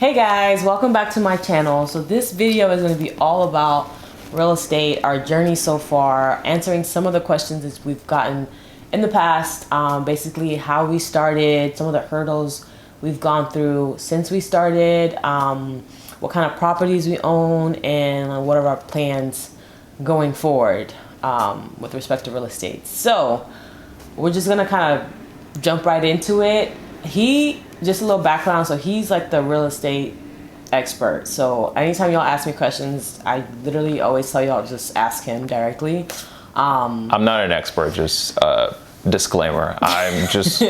Hey guys, welcome back to my channel. So this video is going to be all about real estate, our journey so far, answering some of the questions that we've gotten in the past, basically how we started, some of the hurdles we've gone through since we started, what kind of properties we own, and what are our plans going forward with respect to real estate. So we're just going to kind of jump right into it. Just a little background, so he's like the real estate expert. So anytime y'all ask me questions, I literally always tell y'all just ask him directly. I'm not an expert, just disclaimer. I'm just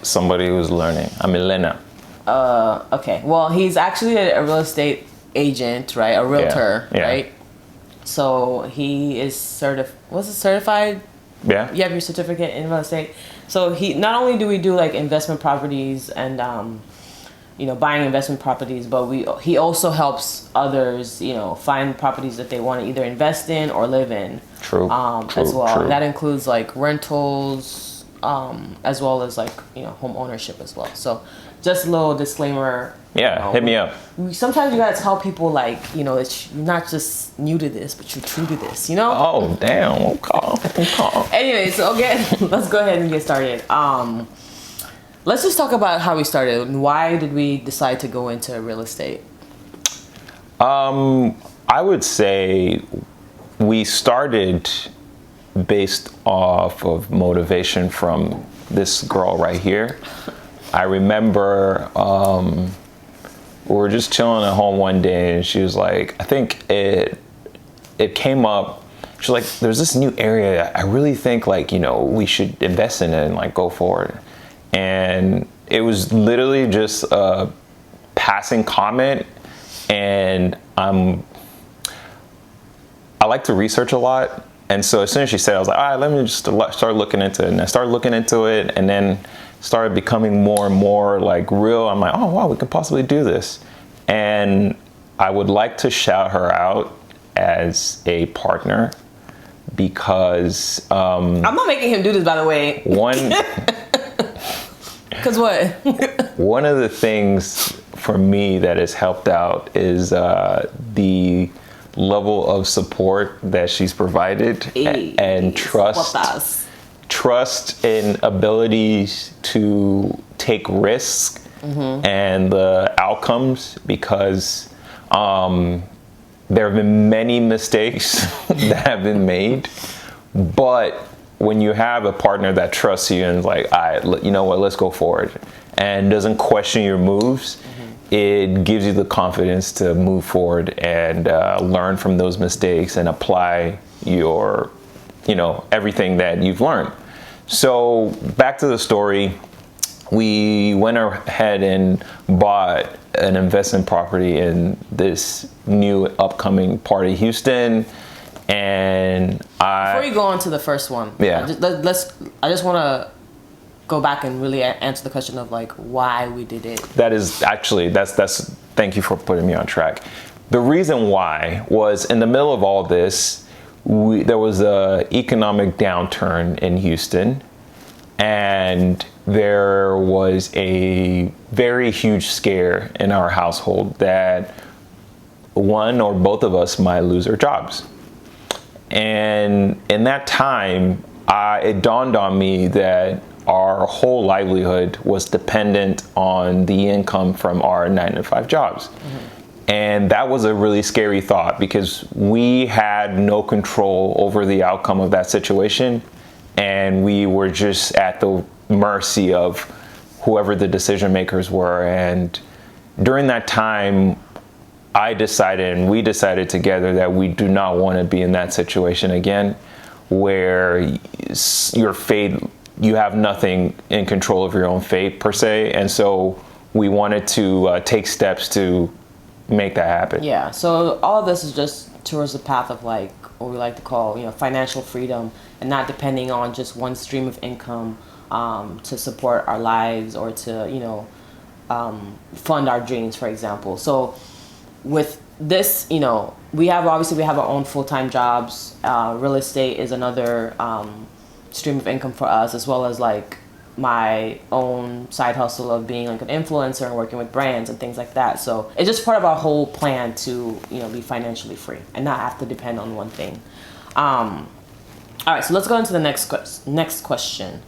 somebody who's learning. I'm Elena. Okay, well, he's actually a real estate agent, right? A realtor, yeah. right? So he is certified? Yeah. You have your certificate in real estate. So not only do we do like investment properties and buying investment properties, but he also helps others find properties that they want to either invest in or live in. True. As well. True. And that includes like rentals, as well as like home ownership as well. So just a little disclaimer. Yeah, hit me up. Sometimes you gotta tell people like you're not just new to this, but you're true to this. Oh damn! Okay. Anyway, so let's go ahead and get started. Let's just talk about how we started and why did we decide to go into real estate. I would say we started based off of motivation from this girl right here. I remember we were just chilling at home one day and she was like, I think it came up. She's like, there's this new area I really think we should invest in it and like go forward. And it was literally just a passing comment. And I like to research a lot. And so as soon as she said it, I was like, all right, let me just start looking into it. And I started looking into it and then started becoming more and more like real. I'm like, oh wow, we could possibly do this. And I would like to shout her out as a partner because I'm not making him do this, by the way. Because what? One of the things for me that has helped out is the level of support that she's provided and trust in abilities to take risks and the outcomes, because there have been many mistakes that have been made, but when you have a partner that trusts you and is like, all right, you know what, let's go forward, and doesn't question your moves, it gives you the confidence to move forward and learn from those mistakes and apply your everything that you've learned. So back to the story, we went ahead and bought an investment property in this new upcoming part of Houston. And before you go on to the first one, yeah, I just want to go back and really answer the question of like why we did it. That's thank you for putting me on track. The reason why was, in the middle of all this, there was a economic downturn in Houston, and there was a very huge scare in our household that one or both of us might lose our jobs. And in that time, it dawned on me that our whole livelihood was dependent on the income from our 9-to-5 jobs. And that was a really scary thought because we had no control over the outcome of that situation. And we were just at the mercy of whoever the decision makers were. And during that time, I decided, and we decided together, that we do not want to be in that situation again, where your fate, you have nothing in control of your own fate per se. And so we wanted to take steps to make that happen. Yeah, so all of this is just towards the path of like what we like to call financial freedom, and not depending on just one stream of income to support our lives or to fund our dreams, for example. So with this, we have our own full-time jobs. Real estate is another stream of income for us, as well as like my own side hustle of being like an influencer and working with brands and things like that. So it's just part of our whole plan to, be financially free and not have to depend on one thing. All right, so let's go into the next question.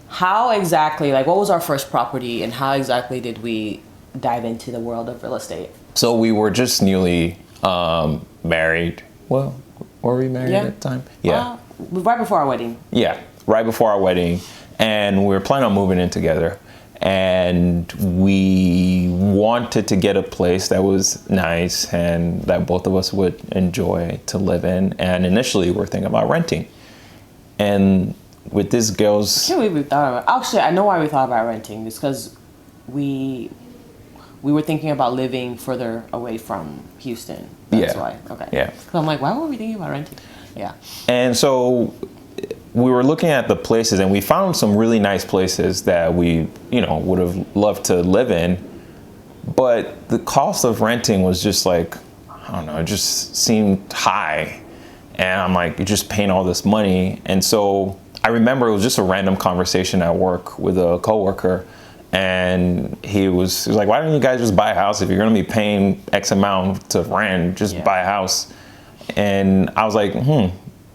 How exactly, what was our first property and how exactly did we dive into the world of real estate? So we were just newly married. Well, were we married at the time? Yeah. Right before our wedding. Yeah, right before our wedding. And we were planning on moving in together. And we wanted to get a place that was nice and that both of us would enjoy to live in. And initially, we were thinking about renting. And with this girl's... I can't believe we thought about... Actually, I know why we thought about renting. It's because we were thinking about living further away from Houston. That's why. Okay. Yeah. So I'm like, why were we thinking about renting? Yeah. And so we were looking at the places and we found some really nice places that we, would have loved to live in. But the cost of renting was just like, I don't know, it just seemed high. And I'm like, you're just paying all this money. And so I remember it was just a random conversation at work with a coworker. And he was like, why don't you guys just buy a house? If you're going to be paying X amount to rent, just buy a house. And I was like,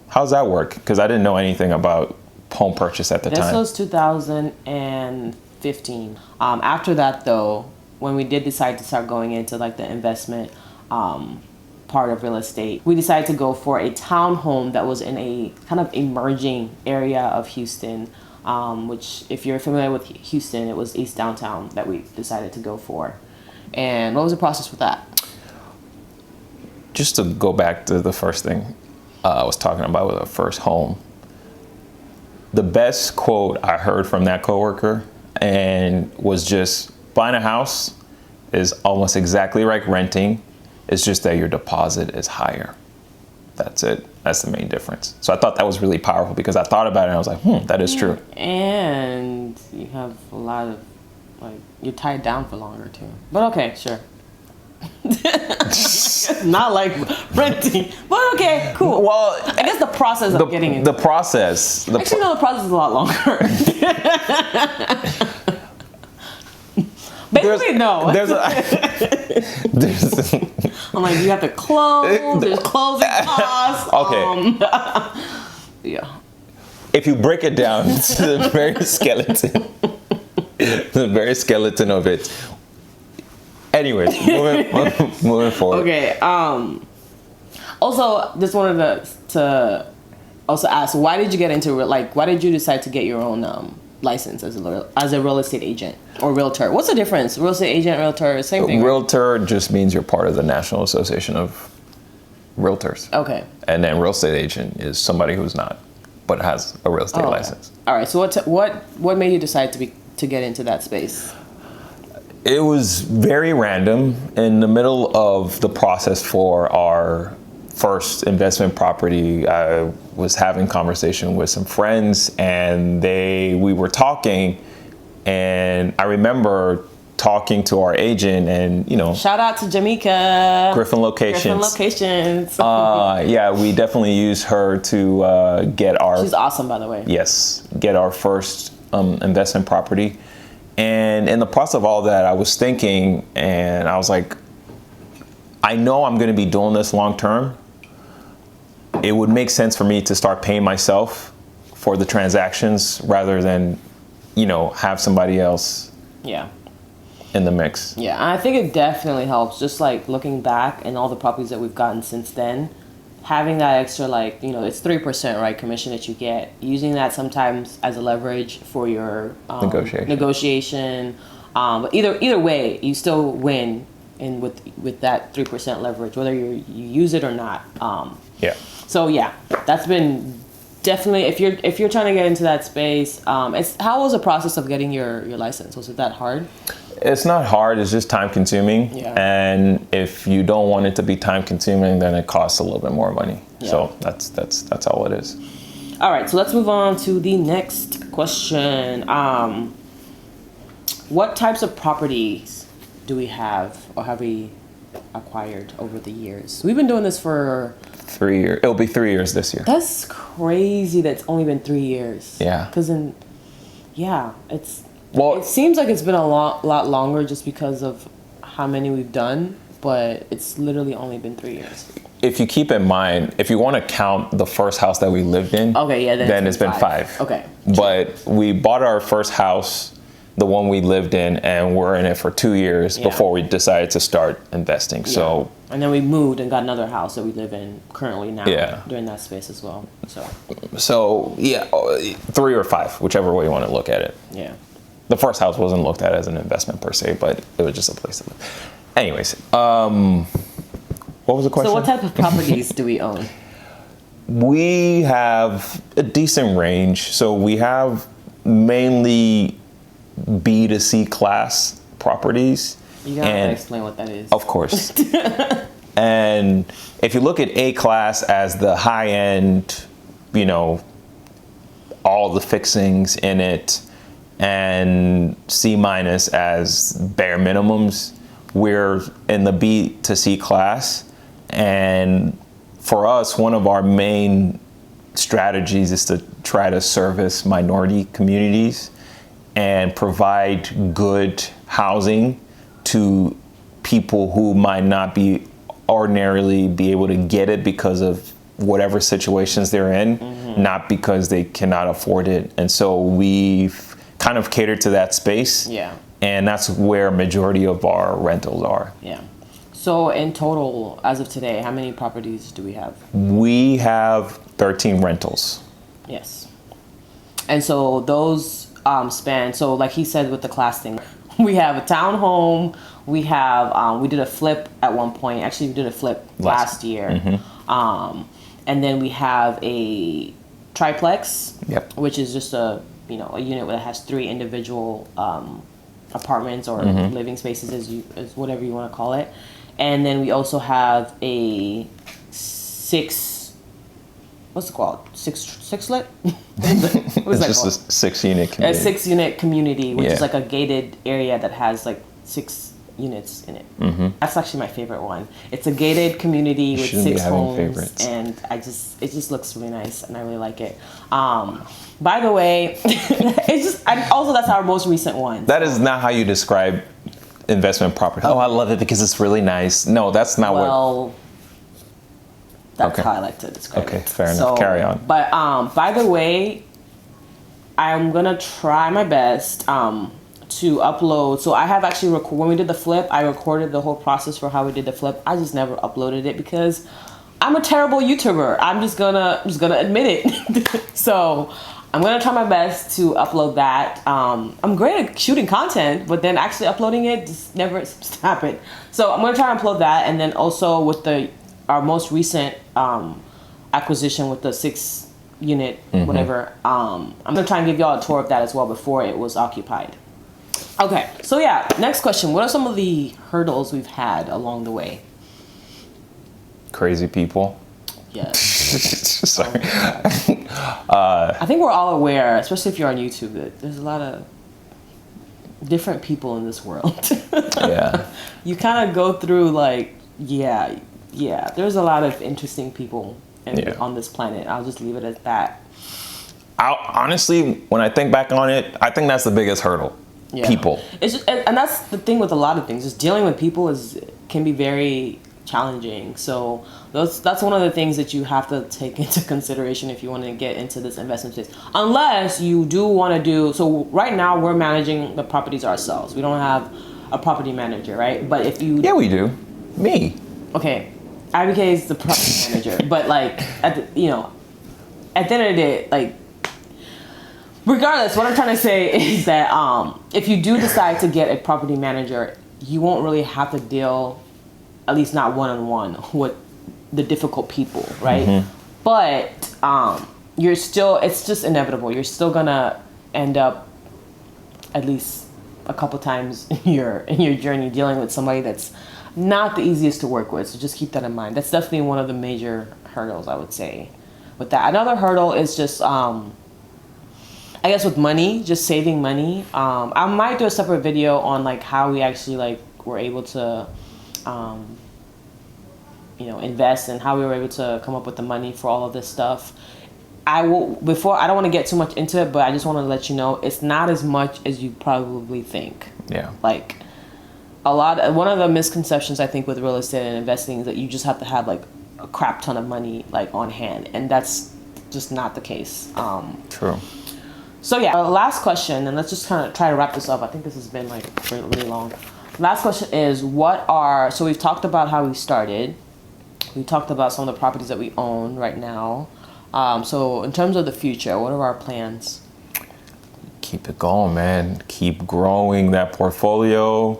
how's that work? Because I didn't know anything about home purchase at the time. This was 2015. After that, though, when we did decide to start going into the investment part of real estate, we decided to go for a townhome that was in a kind of emerging area of Houston, which if you're familiar with Houston, it was East Downtown that we decided to go for. And what was the process with that? Just to go back to the first thing I was talking about with our first home, the best quote I heard from that coworker and was just buying a house is almost exactly like renting. It's just that your deposit is higher. That's it. That's the main difference. So I thought that was really powerful because I thought about it and I was like, that is true. And you have a lot of, you're tied down for longer too. But okay, sure. Not like renting, but okay, cool. Well, I guess the process of getting into the process. Actually, no, the process is a lot longer. Basically, no. I'm like, you have to close. There's closing costs. Okay. Yeah. If you break it down to the very skeleton of it. Anyways, moving forward. Okay. Also, just wanted to also ask, why did you get into why did you decide to get your own license as a real estate agent or realtor? What's the difference? Real estate agent, realtor, same thing. Realtor just means you're part of the National Association of Realtors. Okay. And then real estate agent is somebody who's not, but has a real estate license. All right. So what made you decide to get into that space? It was very random. In the middle of the process for our first investment property, I was having conversation with some friends and we were talking, and I remember talking to our agent and, shout out to Jamaica. Griffin Locations. Yeah, we definitely used her to get our... She's awesome, by the way. Yes, get our first investment property. And in the process of all that, I was thinking, and I was like, I know I'm going to be doing this long term. It would make sense for me to start paying myself for the transactions rather than, have somebody else in the mix. Yeah, and I think it definitely helps. Just looking back and all the properties that we've gotten since then, having that extra, it's 3%, right, commission that you get, using that sometimes as a leverage for your negotiation. But either way, you still win with that 3% leverage, whether you use it or not. So yeah, that's been definitely, if you're trying to get into that space, how was the process of getting your license? Was it that hard? It's not hard. It's just time consuming. Yeah. And if you don't want it to be time consuming, then it costs a little bit more money. Yeah. So that's all it is. All right. So let's move on to the next question. What types of properties do we have or have we acquired over the years? We've been doing this for 3 years. It'll be 3 years this year. That's crazy. That's only been 3 years. Yeah. Because yeah, Well, it seems like it's been a lot longer just because of how many we've done, but it's literally only been 3 years. if you keep in mind, if you want to count the first house that we lived in, Okay, yeah, then it's been 5. Okay. But we bought our first house, the one we lived in, and we're in it for 2 years before we decided to start investing. Yeah. So, and then we moved and got another house that we live in currently now. Yeah. During that space as well. so yeah, 3 or 5, whichever way you want to look at it. Yeah. The first house wasn't looked at as an investment per se, but it was just a place to live. Anyways, what was the question? So what type of properties do we own? We have a decent range. So we have mainly B to C class properties. You gotta explain what that is. Of course. And if you look at A class as the high end, you know, all the fixings in it, and C minus as bare minimums, we're in the B to C class. And for us, one of our main strategies is to try to service minority communities and provide good housing to people who might not be ordinarily be able to get it because of whatever situations they're in, not because they cannot afford it. And so we've kind of catered to that space. Yeah. And that's where majority of our rentals are. Yeah. So in total, as of today, how many properties do we have? We have 13 rentals. Yes. And so those span, so like he said with the class thing, we have a townhome, we have, we did a flip at one point. Actually, we did a flip last year. And then we have a triplex, which is just a unit that has 3 individual apartments or living spaces, as whatever you want to call it. And then we also have a 6, what's it called? Sixlet? What is that just called? a 6-unit community. A 6-unit community, which is like a gated area that has like 6 units in it. That's actually my favorite one. It's a gated community with 6 homes, favorites. and it just looks really nice, and I really like it. By the way, also that's our most recent one. That is not how you describe investment property. Oh, I love it because it's really nice. No, that's not that's how I like to describe it. Okay, fair enough. Carry on. But by the way, I'm gonna try my best to upload. So I have actually when we did the flip, I recorded the whole process for how we did the flip. I just never uploaded it because I'm a terrible YouTuber. I'm just gonna admit it. So I'm gonna try my best to upload that. I'm great at shooting content, but then actually uploading it just never seems to happen. So I'm gonna try and upload that, and then also with our most recent acquisition with the 6-unit whatever. I'm gonna try and give y'all a tour of that as well before it was occupied. Okay, so yeah, next question. What are some of the hurdles we've had along the way? Crazy people. Yes. Sorry. I think we're all aware, especially if you're on YouTube, that there's a lot of different people in this world. Yeah. You kind of go through like, there's a lot of interesting people on this planet. I'll just leave it at that. Honestly, when I think back on it, I think that's the biggest hurdle. Yeah. People. It's just, and that's the thing with a lot of things. Just dealing with people can be very challenging. So that's one of the things that you have to take into consideration if you want to get into this investment space. Unless you do want to do, so right now we're managing the properties ourselves. We don't have a property manager, right? But if you... Yeah, we do. Me. Okay. IBK is the property manager. But like, at the end of the day, like, regardless, what I'm trying to say is that if you do decide to get a property manager, you won't really have to deal, at least not one-on-one, with the difficult people, right? But it's just inevitable. You're still gonna end up at least a couple times in your journey dealing with somebody that's not the easiest to work with. So just keep that in mind. That's definitely one of the major hurdles, I would say, with that. Another hurdle is just I guess with money, just saving money. I might do a separate video on like how we actually like were able to invest and how we were able to come up with the money for all of this stuff. I don't want to get too much into it, but I just want to let you know it's not as much as you probably think. Yeah. Like one of the misconceptions I think with real estate and investing is that you just have to have like a crap ton of money like on hand, and that's just not the case. True. So yeah, last question, and let's just kind of try to wrap this up. I think this has been like really long. Last question is, so we've talked about how we started. We talked about some of the properties that we own right now. So in terms of the future, what are our plans? Keep it going, man. Keep growing that portfolio.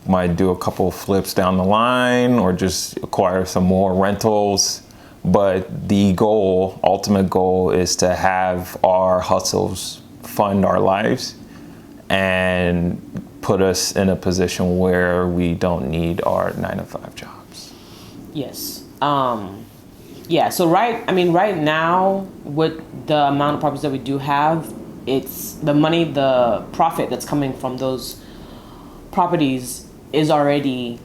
Might do a couple of flips down the line or just acquire some more rentals. But the ultimate goal is to have our hustles fund our lives and put us in a position where we don't need our 9-to-5 jobs. Yes. Yeah. So right now, with the amount of properties that we do have, it's the profit that's coming from those properties is already,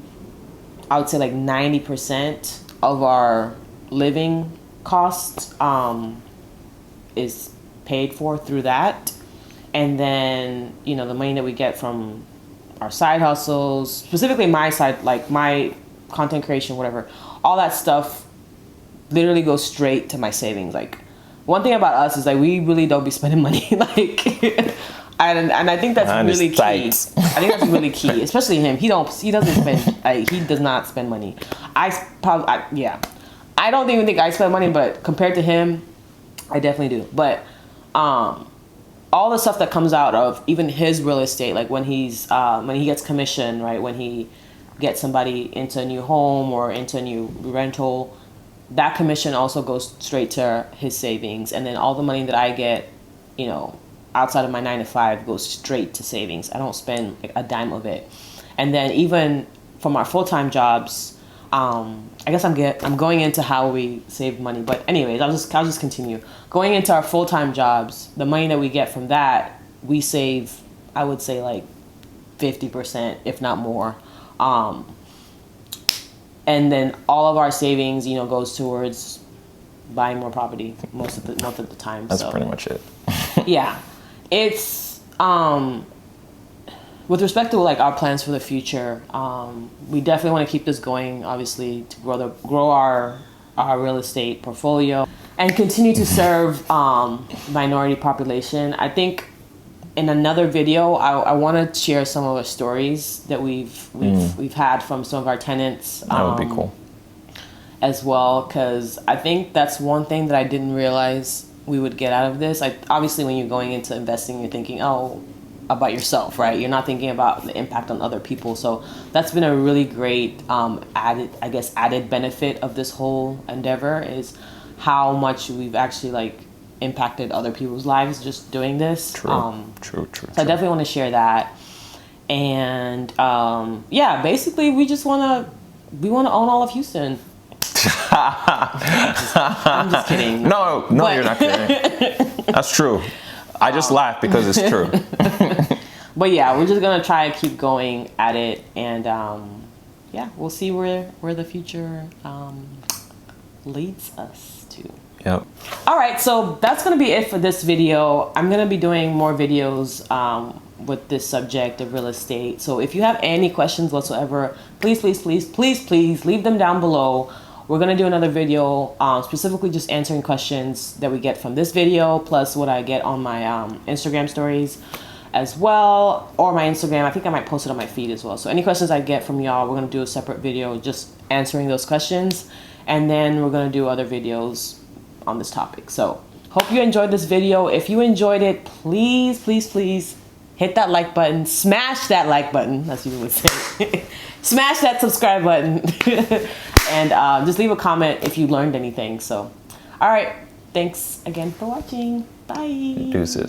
I would say, like 90% of our living costs is paid for through that. And then, the money that we get from our side hustles, specifically my side, like my content creation, whatever, all that stuff literally goes straight to my savings. Like, one thing about us is like we really don't be spending money. Like, and I think that's really key. I think that's really key, especially him. He doesn't spend. He does not spend money. I don't even think I spend money, but compared to him, I definitely do. But all the stuff that comes out of even his real estate, like when he gets commission, right? When he gets somebody into a new home or into a new rental, that commission also goes straight to his savings. And then all the money that I get, outside of my 9-to-5 goes straight to savings. I don't spend like a dime of it. And then even from our full-time jobs, I guess I'm going into how we save money. But anyways, I'll just continue. Going into our full-time jobs, the money that we get from that, we save, I would say like 50%, if not more. And then all of our savings, goes towards buying more property most of the time. That's pretty much it. Yeah. It's with respect to like our plans for the future, we definitely want to keep this going, obviously, to grow our real estate portfolio and continue to serve minority population. I think in another video, I want to share some of the stories that we've had from some of our tenants. That would be cool. As well, because I think that's one thing that I didn't realize we would get out of this. Obviously, when you're going into investing, you're thinking, about yourself, right? You're not thinking about the impact on other people. So that's been a really great added benefit of this whole endeavor is how much we've actually like impacted other people's lives just doing this. True. So I definitely want to share that. And basically we want to own all of Houston. I'm just kidding. No, you're not kidding. That's true. I just laugh because it's true. But yeah, we're just gonna try to keep going at it, and we'll see where the future leads us to. Yep. All right, so that's gonna be it for this video. I'm gonna be doing more videos with this subject of real estate. So if you have any questions whatsoever, please leave them down below. We're going to do another video specifically just answering questions that we get from this video, plus what I get on my Instagram stories as well, or my Instagram. I think I might post it on my feed as well. So any questions I get from y'all, we're going to do a separate video just answering those questions. And then we're going to do other videos on this topic. So hope you enjoyed this video. If you enjoyed it, please hit that like button. Smash that like button, as you would say. Smash that subscribe button. And just leave a comment if you learned anything. So, all right. Thanks again for watching. Bye. Deuces.